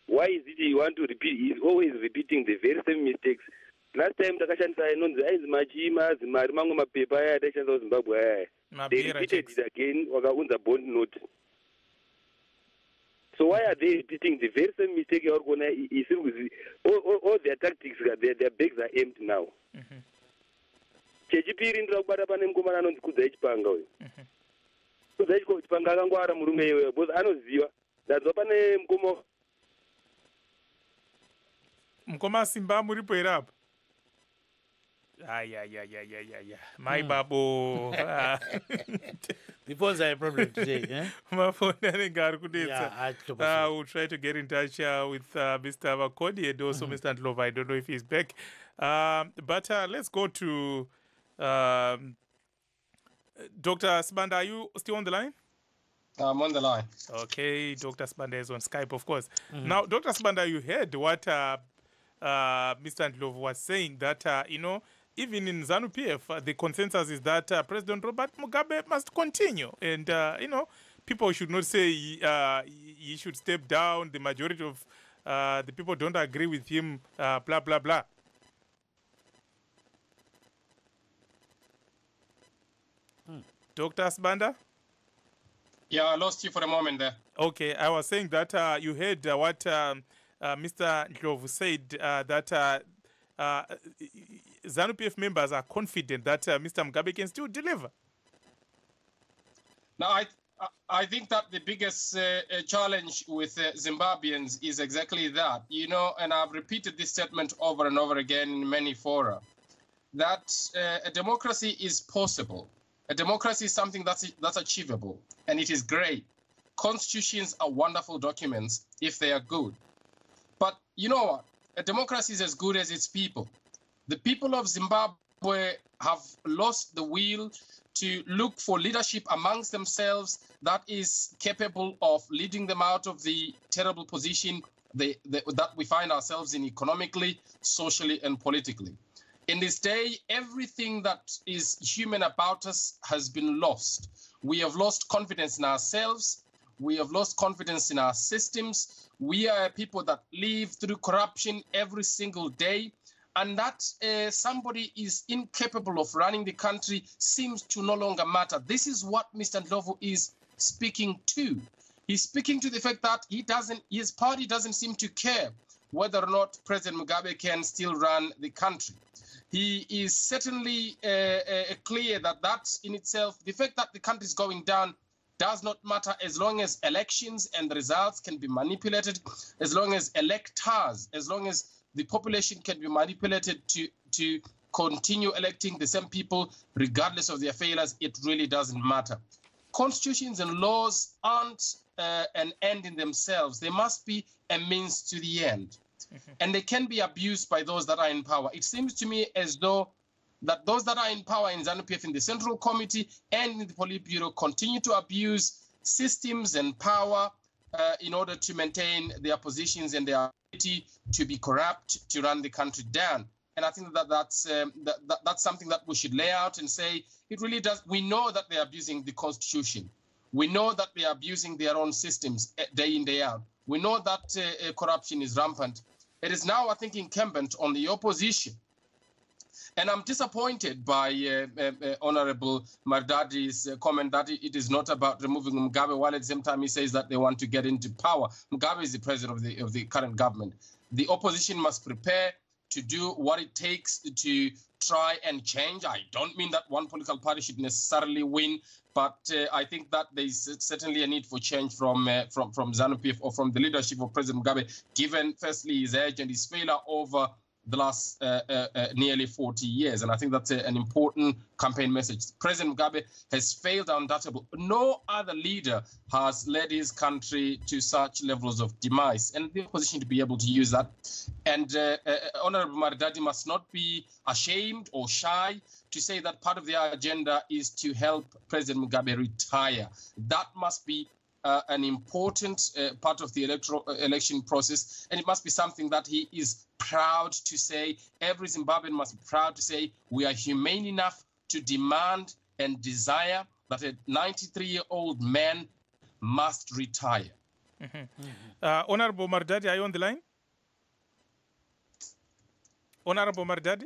Why is it you want to repeat? He's always repeating the very same mistakes. Last time takashandisa inonzi aizi machima zimari mamwe mapepa aya ataishandisa kuZimbabwe aya. They repeated it again wakaunza bond note. So why are they repeating the very same mistake yauri kuona all their tactics, their bags are empty now. Chechipiri ndira kubata pane mukomana anonzi Kudzai Chipanga uyu. Kudzai Chipanga akangwara murume iyoyo because anoziva ndadzwa pane mukoma Simba muripo here apa. My babo. The phones are a problem today. My phone we'll try to get in touch with Mr. Makodi and also Mr. Ndlovu. I don't know if he's back. But let's go to Dr. Sibanda. Are you still on the line? I'm on the line. Okay, Dr. Sibanda is on Skype, of course. Now, Dr. Sibanda, you heard what Mr. Ndlovu was saying, that, even in ZANU-PF, the consensus is that President Robert Mugabe must continue. And, people should not say he should step down. The majority of the people don't agree with him, blah, blah, blah. Dr. Sibanda? Yeah, I lost you for a moment there. Okay, I was saying that you heard what Mr. Ndlovu said, that ZANU-PF members are confident that Mr. Mugabe can still deliver. Now, I think that the biggest challenge with Zimbabweans is exactly that, and I've repeated this statement over and over again in many fora, that a democracy is possible. A democracy is something that's achievable, and it is great. Constitutions are wonderful documents if they are good. But you know what? A democracy is as good as its people. The people of Zimbabwe have lost the will to look for leadership amongst themselves that is capable of leading them out of the terrible position that we find ourselves in economically, socially, and politically. In this day, everything that is human about us has been lost. We have lost confidence in ourselves. We have lost confidence in our systems. We are people that live through corruption every single day. And that somebody is incapable of running the country seems to no longer matter. This is what Mr. Ndlovu is speaking to. He's speaking to the fact that his party doesn't seem to care whether or not President Mugabe can still run the country. He is certainly clear that in itself, the fact that the country is going down does not matter as long as elections and the results can be manipulated, as long as electors, as long as the population can be manipulated to continue electing the same people regardless of their failures, it really doesn't matter. Constitutions and laws aren't an end in themselves. They must be a means to the end. And they can be abused by those that are in power. It seems to me as though that those that are in power in ZANU-PF, in the Central Committee and in the Politburo, continue to abuse systems and power in order to maintain their positions and their ability to be corrupt, to run the country down. And I think that's something that we should lay out and say, it really does. We know that they're abusing the Constitution. We know that they are abusing their own systems day in, day out. We know that corruption is rampant. It is now, I think, incumbent on the opposition. And I'm disappointed by Honorable Mardadi's comment that it is not about removing Mugabe, while at the same time he says that they want to get into power. Mugabe is the president of the current government. The opposition must prepare to do what it takes to try and change. I don't mean that one political party should necessarily win, but I think that there is certainly a need for change from ZANU-PF or from the leadership of President Mugabe, given firstly his age and his failure over the last nearly 40 years. And I think that's an important campaign message. President Mugabe has failed undoubtedly. No other leader has led his country to such levels of demise, and the opposition to be able to use that. And Honorable Mardadi must not be ashamed or shy to say that part of their agenda is to help President Mugabe retire. That must be an important part of the election process, and it must be something that he is proud to say. Every Zimbabwean must be proud to say we are humane enough to demand and desire that a 93-year-old man must retire. Honorable Mardadi, are you on the line? Honorable Mardadi?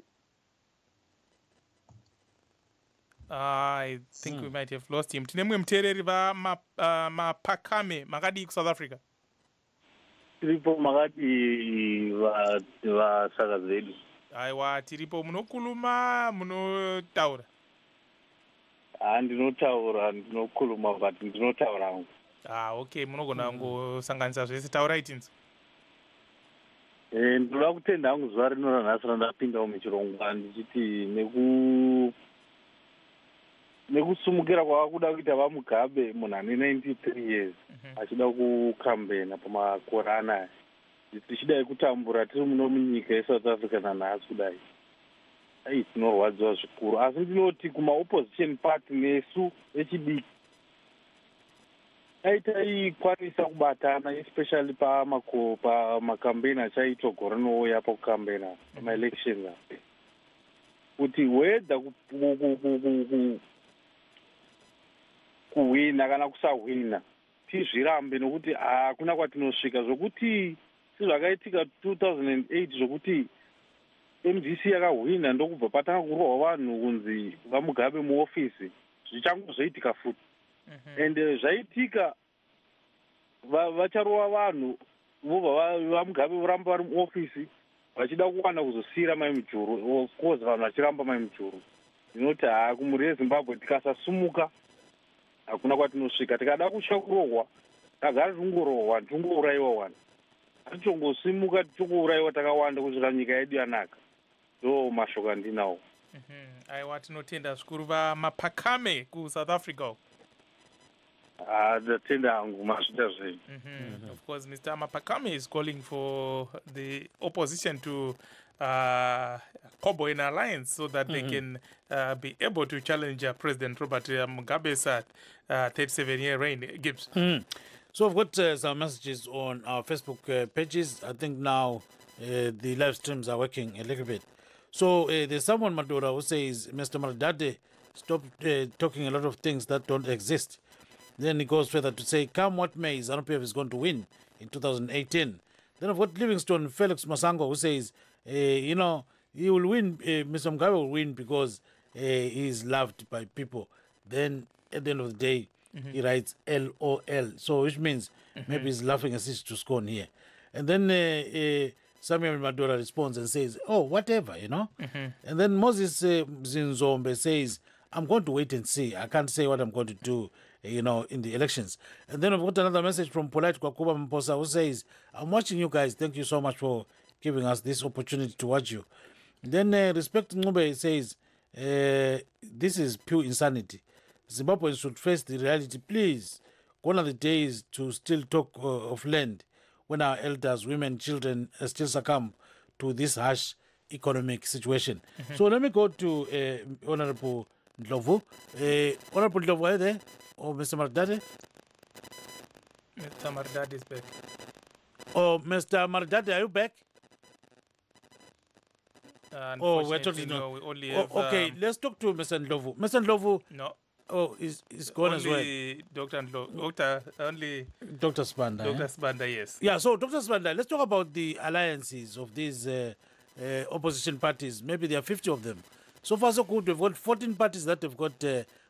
I think we might have lost him. Tine mumwe muteereri vamapakame makadii kuSouth Africa? Tiripo makadii vasakazweni. Aiwa, tiripo. Munokuluma, munotaura? Ndinotaura, ndinokuluma, but ndinotaura hangu. Okay, munogona kungosanganisa zvese. Taurai tinzo. Ndoda kutenda hangu zuva rino ranhasi randapinda muchirongwa ndichiti nekusumukira kwavakuda kuita vamugabe munhu ane 93 years achida kukambena pamakore anaya tichidai kutambura tiri muno munyika yeSouth Africa nanhasi kudai tinorwadziwa zvikuru. Asi ndinoti kumaopposition party nesu vechidiki taikwanisa kubatana, especially pamakambeni achaitwa gore rinouya pakukambena pamaelections, kuti whether kuhwina kana kusahwina tizvirambe, nokuti hakuna kwatinosvika. Zvokuti sezvakaitika 2008 zvokuti MDC yakahwina ndokubva patanga kurwa vanhu kunzi vamugabe muofisi, zvichangozoitika futi and zvaitika vacharova vanhu vobva vamugabe voramba vari muofisi vachida kuwana kuzosiyira mai mujuru. Of course vanhu vachiramba mai mujuru. Ndinoti kumhuri yezimbabwe tikasasumuka hakuna kwatinosvika. Tikada kutya kurohwa tagara tingorohwa tingourayiwa wani. Hatichongosimuka tichongourayiwa takawanda kusvika nyika yedu yanaka. Ndo mashoko andinawo. Aiwa tinotenda zvikuru vamapakame kuSouth Africa. Ndatenda hangu mazvita zvenyu. Of course, Mr. Mapakame is calling for the opposition to Kobo in alliance so that they can be able to challenge President Robert Mugabe's 37-year reign. Gibbs. So we've got some messages on our Facebook pages. I think now the live streams are working a little bit. So there's someone, Madura, who says, Mr. Maradade, stop talking a lot of things that don't exist. Then he goes further to say, come what may, ZANU-PF is going to win in 2018. Then I've got Livingstone Felix Masango, who says, he will win, Mr. Mugabe will win because he is loved by people. Then at the end of the day, he writes LOL. So which means maybe he's laughing as if to scorn here. And then Samuel Madura responds and says, oh, whatever, And then Moses Zinzombe says, I'm going to wait and see. I can't say what I'm going to do, in the elections. And then I've got another message from Polite Kwakuba Mposa who says, I'm watching you guys. Thank you so much for giving us this opportunity to watch you. Then Respect Ngube says, this is pure insanity. Zimbabweans should face the reality, please. Gone are the days to still talk of land when our elders, women, children still succumb to this harsh economic situation. So let me go to Honorable Ndlovu. Honorable Ndlovu, are you there? Or Mr. Maradade? Mr. Maradade is back. Oh, Mr. Maradade, are you back? Oh, we're talking no, we only have, okay, let's talk to Mr. Ndlovu. Mr. Ndlovu. No. Oh, he's gone as well. Only Dr. Spanda. Dr. Spanda, yes. Yeah, so Dr. Spanda, let's talk about the alliances of these opposition parties. Maybe there are 50 of them. So far, so good. We've got 14 parties that have got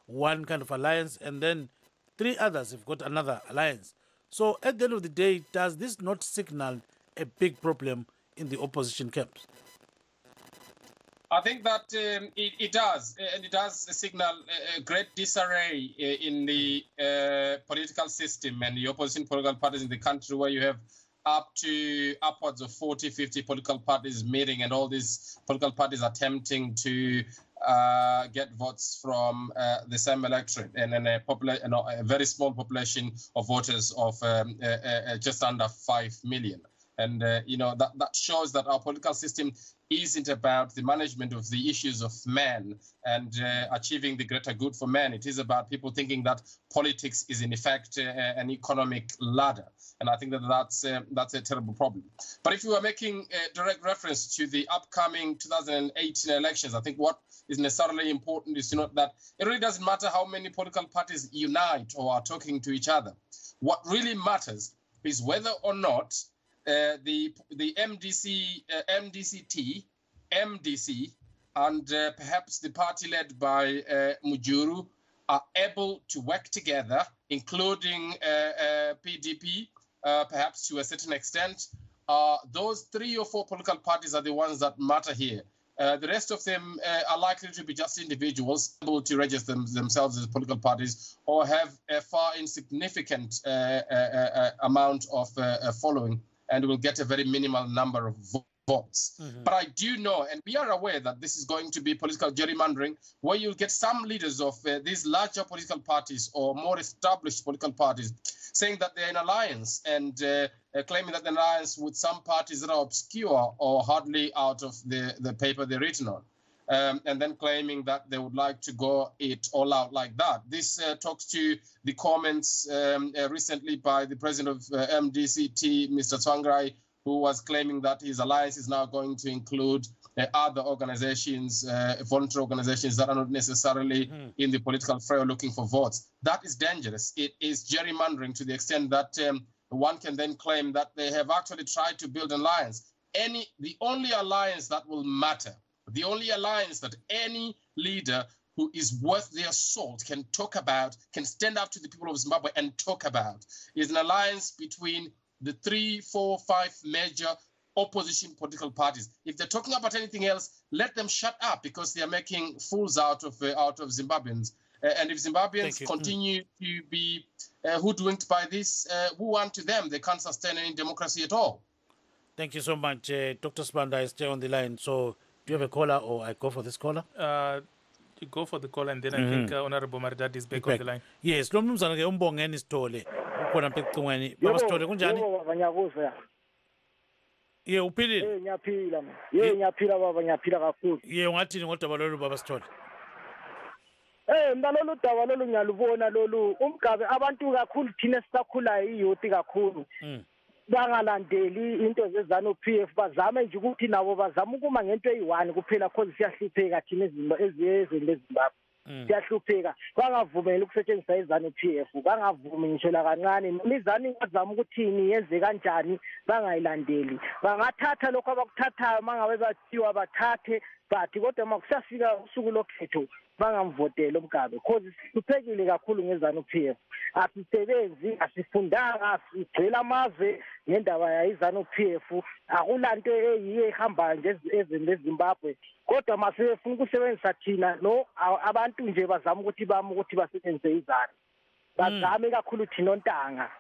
one kind of alliance, and then 3 others have got another alliance. So at the end of the day, does this not signal a big problem in the opposition camps? I think that it does, and it does signal a great disarray in the political system and the opposition political parties in the country, where you have upwards of 40, 50 political parties meeting, and all these political parties attempting to get votes from the same electorate, and then a very small population of voters of just under 5 million. And, that shows that our political system isn't about the management of the issues of man and achieving the greater good for man. It is about people thinking that politics is, in effect, an economic ladder. And I think that that's a terrible problem. But if you are making a direct reference to the upcoming 2018 elections, I think what is necessarily important is to note that it really doesn't matter how many political parties unite or are talking to each other. What really matters is whether or not the MDC, MDC, and perhaps the party led by Mujuru are able to work together, including PDP, perhaps to a certain extent. Those 3 or 4 political parties are the ones that matter here. The rest of them are likely to be just individuals able to register themselves as political parties or have a far insignificant amount of following, and will get a very minimal number of votes. But I do know, and we are aware, that this is going to be political gerrymandering, where you'll get some leaders of these larger political parties or more established political parties saying that they're in alliance and claiming that they're in alliance with some parties that are obscure or hardly out of the paper they're written on. And then claiming that they would like to go it all out like that. This talks to the comments recently by the president of MDCT, Mr. Tsvangirai, who was claiming that his alliance is now going to include other organizations, voluntary organizations that are not necessarily in the political fray looking for votes. That is dangerous. It is gerrymandering to the extent that one can then claim that they have actually tried to build an alliance. The only alliance that will matter, the only alliance that any leader who is worth their salt can stand up to the people of Zimbabwe and talk about is an alliance between the 3, 4, 5 major opposition political parties. If they're talking about anything else, let them shut up, because they are making fools out of Zimbabweans. And if Zimbabweans continue to be hoodwinked by this, who unto them? They can't sustain any democracy at all. Thank you so much. Dr. Sibanda is still on the line. So do you have a caller, or I go for this caller? You go for the call, and then I think Honorable Maridadi is back on the line. Yes, lo mnumzana ke umbongeni Sithole. Ukhona apha ecingweni. Baba Sithole kunjani? Ye uphilile? Ngiyaphila. Ngiyaphila baba, ngiyaphila kakhulu. Ye ungathini ngodaba lolu Baba Sithole? Mina lolu daba lolu ngiyalubona lolu. Umgabe abantu kakhulu thina sisakhulayo iyouth kakhulu. Bangalandeli into zezanu PF, bazame nje ukuthi nabo bazama ukuma ngento eyi1 kuphela, cause siyahlupheka thina ezizweni leZimbabwe. Siyahlupheka. Bangavumeli ukusetshenziswa izanu PF, bangavumi ngisho la kancane. Imizani ingazama ukuthini yenze kanjani, bangayilandeli. Bangathatha lokho abakuthathayo mangabe bathiwa bathathe, but kodwa makusafika usuku lokhetho bangamvotela Umgabe, cause sihluphekile kakhulu ngezanu PF. Asisebenzi, asifundanga, sigcela amazwe ngendaba yayizanu PF. Akulanto eyiye ehamba nje ezweni leZimbabwe, kodwa masefuna ukusebenzisa thina no abantu nje bazama ukuthi basebenzise izanu. Bazame kakhulu thina ontanga.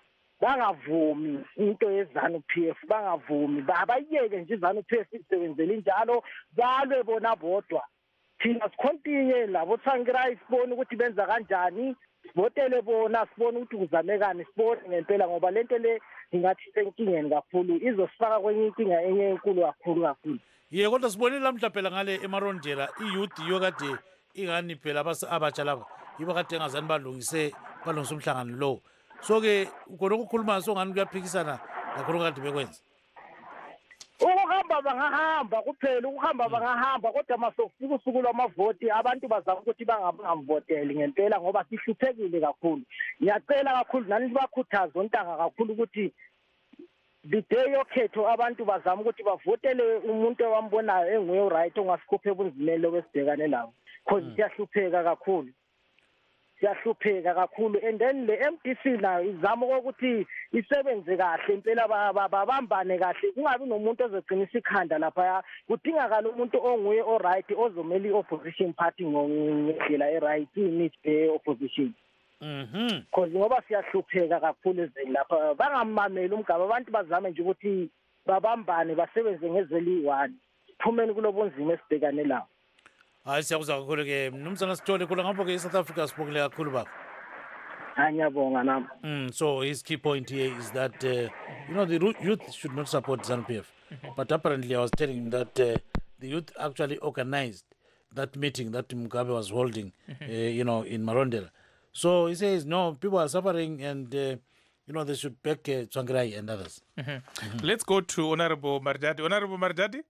Bangavumi into yezanu PF, bangavumi. Abayeke nje izanu PF isebenzele njalo, balwe bona bodwa. Thina sikhontinye labo Tsvangirai sibone ukuthi benza kanjani, sivotele bona, sibone ukuthi kuzamekani, sibone ngempela, ngoba lento le ingathi senkingeni kakhulu, izosifaka kwenye inkinga enye enkulu kakhulu. Ye kodwa sibonile lamhla phela ngale emarondela iyouth iyo kade ingani phela abatsha laba yibo kade engazani balungise umhlangano lo. So ke ukona ukukhuluma songani kuyaphikisana nakhona kade bekwenza. Ukuhamba bangahamba kuphela, ukuhamba bangahamba, kodwa masokufika usuku lwamavoti abantu bazama ukuthi bangamvoteli ngempela, ngoba sihluphekile kakhulu. Ngiyacela kakhulu nani bakhuthaza ontanga kakhulu ukuthi the day yokhetho abantu bazama ukuthi bavotele umuntu owambonayo enguye right, ongasikhuphe ebunzimeni lokwesibhekane lawo, because siyahlupheka kakhulu. Siyahlupheka kakhulu. And then le MDC nayo izama ukuthi isebenze kahle impela, babambane kahle, kungabi nomuntu ozogcinisa ikhanda lapha. Kudingakala umuntu onguye oright ozomela i-opposition party ngendlela eright, i opposition. Because ngoba siyahlupheka kakhulu ezweni lapha, bangamameli Umgabe, abantu bazame nje ukuthi babambane basebenze ngezweli1, siphumeni kulobunzima esibhekane lawo. Hayi siyakuzwa kakhulu ke mnumzana Sithole khona ngapho ke eSouth Africa sibongile kakhulu baba. Ngiyabonga nami. So his key point here is that the youth should not support ZANU-PF. But apparently I was telling him that the youth actually organized that meeting that Mugabe was holding in Marondera. So he says no, people are suffering and they should back Tsvangirai and others. Let's go to Honorable Maridadi. Honorable Maridadi?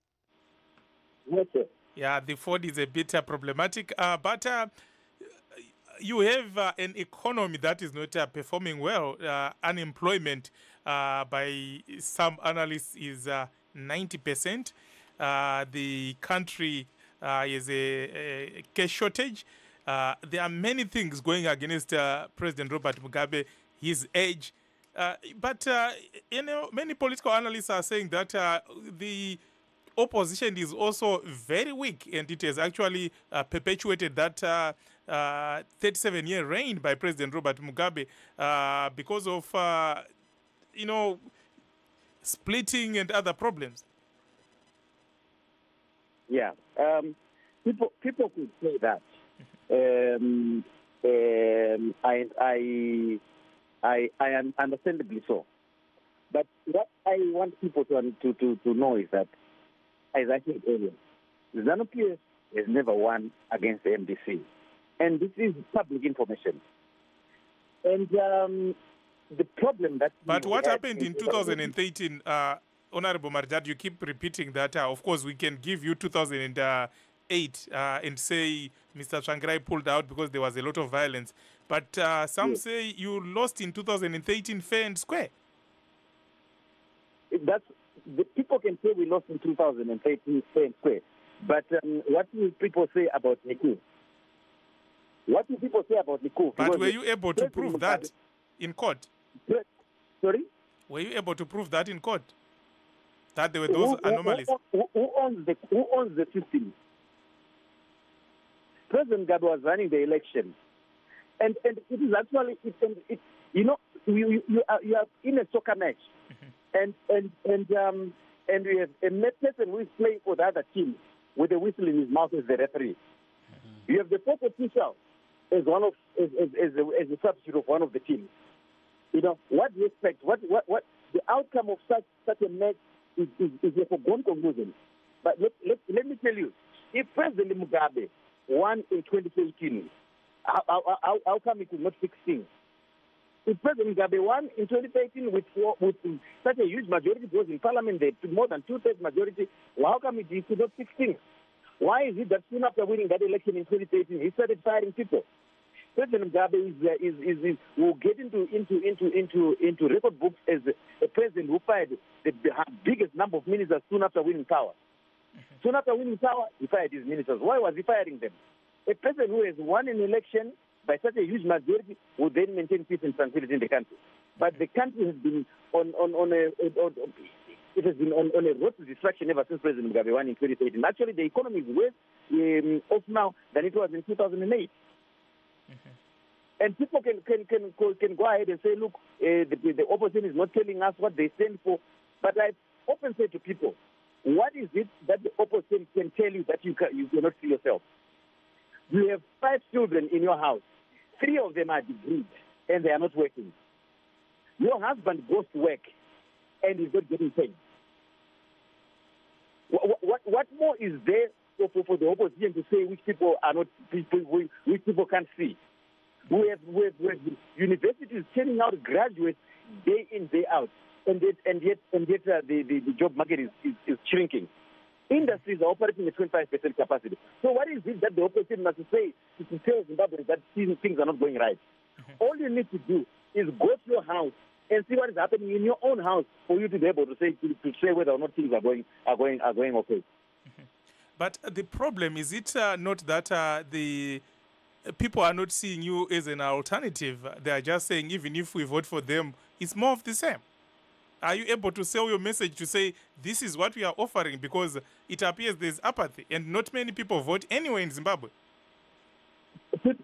Yes, sir. Yeah, the Ford is a bit problematic, but you have an economy that is not performing well. Unemployment by some analysts is 90%. The country is a cash shortage. There are many things going against President Robert Mugabe, his age. But many political analysts are saying that the opposition is also very weak, and it has actually perpetuated that 37-year reign by President Robert Mugabe because of, splitting and other problems. Yeah, people could say that. I understandably so. But what I want people to know is that, as I said earlier, ZANU-PF has never won against the MDC. And this is public information. And the problem that... But what happened in 2013, Honorable Maridadi, you keep repeating that. Of course, we can give you 2008 and say Mr. Tsvangirai pulled out because there was a lot of violence. But some say you lost in 2013 fair and square. The people can say we lost in 2013 fair and square, but what will people say about Nikki? What do people say about the coup? But Because were you able to President prove that in court? Sorry? Were you able to prove that in court? That there were those anomalies? Who owns the system? President Mugabe was running the election. And it is actually, you know, you are in a soccer match. And we have a person who is playing for the other team with a whistle in his mouth as the referee. You have the fourth official as a substitute of one of the teams. You know, what do you expect? What the outcome of such a match is a foregone conclusion. But let me tell you, if President Mugabe won in 2018, how come he could not fix things? If President Mugabe won in 2018 with such a huge majority, because in Parliament they had more than 2/3 majority, how come he could not fix things? Why is it that soon after winning that election in 2018, he started firing people? President Mugabe will get into record books as a president who fired the biggest number of ministers soon after winning power. Soon after winning power, he fired his ministers. Why was he firing them? A president who has won an election by such a huge majority would then maintain peace and tranquility in the country. But the country has been on a road to destruction ever since President Mugabe won in 2018. Actually, the economy is worse off now than it was in 2008. And people can go ahead and say, look, the opposition is not telling us what they stand for. But I often say to people, what is it that the opposition can tell you that you cannot see yourself? You have 5 children in your house. 3 of them are degreed, and they are not working. Your husband goes to work, and is not getting paid. What more is there for the opposition to say which people are not which people can't see? We have universities turning out graduates day in, day out, and yet the job market is shrinking. Industries are operating at 25% capacity. So what is it that the opposition must say to tell Zimbabwe that things are not going right? All you need to do is go to your house and see what is happening in your own house for you to be able to say whether or not things are going okay. But the problem is it not that the people are not seeing you as an alternative? They are just saying even if we vote for them, it's more of the same. Are you able to sell your message to say this is what we are offering? Because it appears there's apathy and not many people vote anyway in Zimbabwe.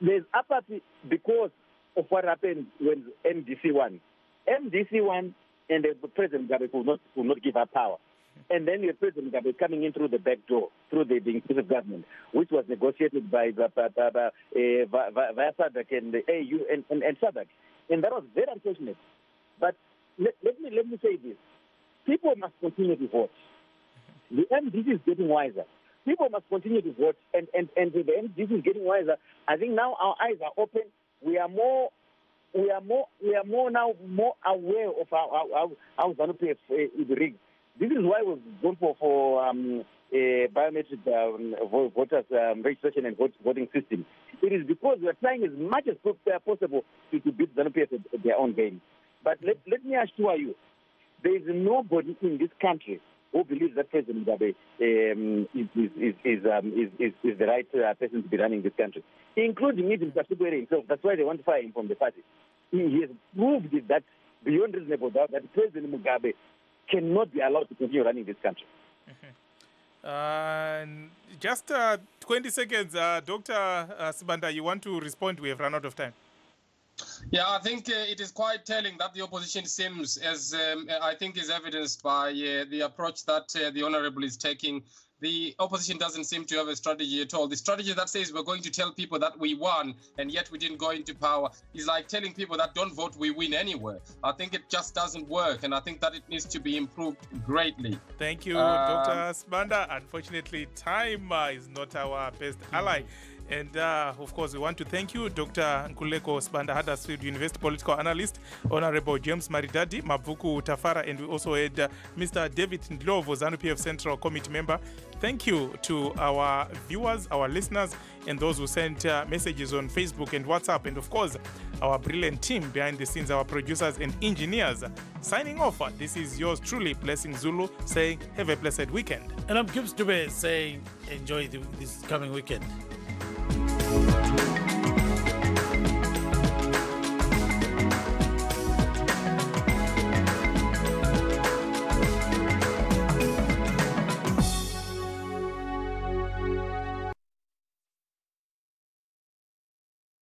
There's apathy because of what happened when MDC won. MDC won and the President Mugabe could not give up power. And then the President Mugabe coming in through the back door, through the inclusive government, which was negotiated by via SADC and the AU and SADC. And that was very unfortunate. But let me say this. People must continue to vote. The MDC is getting wiser. People must continue to vote, and the MDC is getting wiser. I think now our eyes are open. We are more now more aware of how ZANU-PF is rigged. This is why we've gone for biometric voters registration and voting system. It is because we are trying as much as possible to beat ZANU-PF at their own game. But let me assure you, there is nobody in this country who believes that President Mugabe is the right person to be running this country, including even Kasubwere himself. That's why they want to fire him from the party. He has proved that beyond reasonable doubt that President Mugabe cannot be allowed to continue running this country. Just 20 seconds, Dr. Sibanda, you want to respond? We have run out of time. Yeah, I think it is quite telling that the opposition seems, as I think is evidenced by the approach that the Honourable is taking. The opposition doesn't seem to have a strategy at all. The strategy that says we're going to tell people that we won and yet we didn't go into power is like telling people that don't vote, we win anywhere. I think it just doesn't work, and I think that it needs to be improved greatly. Thank you, Dr. Sibanda. Unfortunately, time is not our best ally. And of course, we want to thank you, Dr. Nkululeko Sibanda, Huddersfield University political analyst, Honorable James Maridadi, Mavuku Tafara, and we also had Mr. David Ndlovu, ZANU-PF Central Committee member. Thank you to our viewers, our listeners, and those who sent messages on Facebook and WhatsApp, and of course, our brilliant team behind the scenes, our producers and engineers. Signing off, this is yours truly, Blessing Zulu, saying have a blessed weekend. And I'm Gibbs Dube saying enjoy this coming weekend.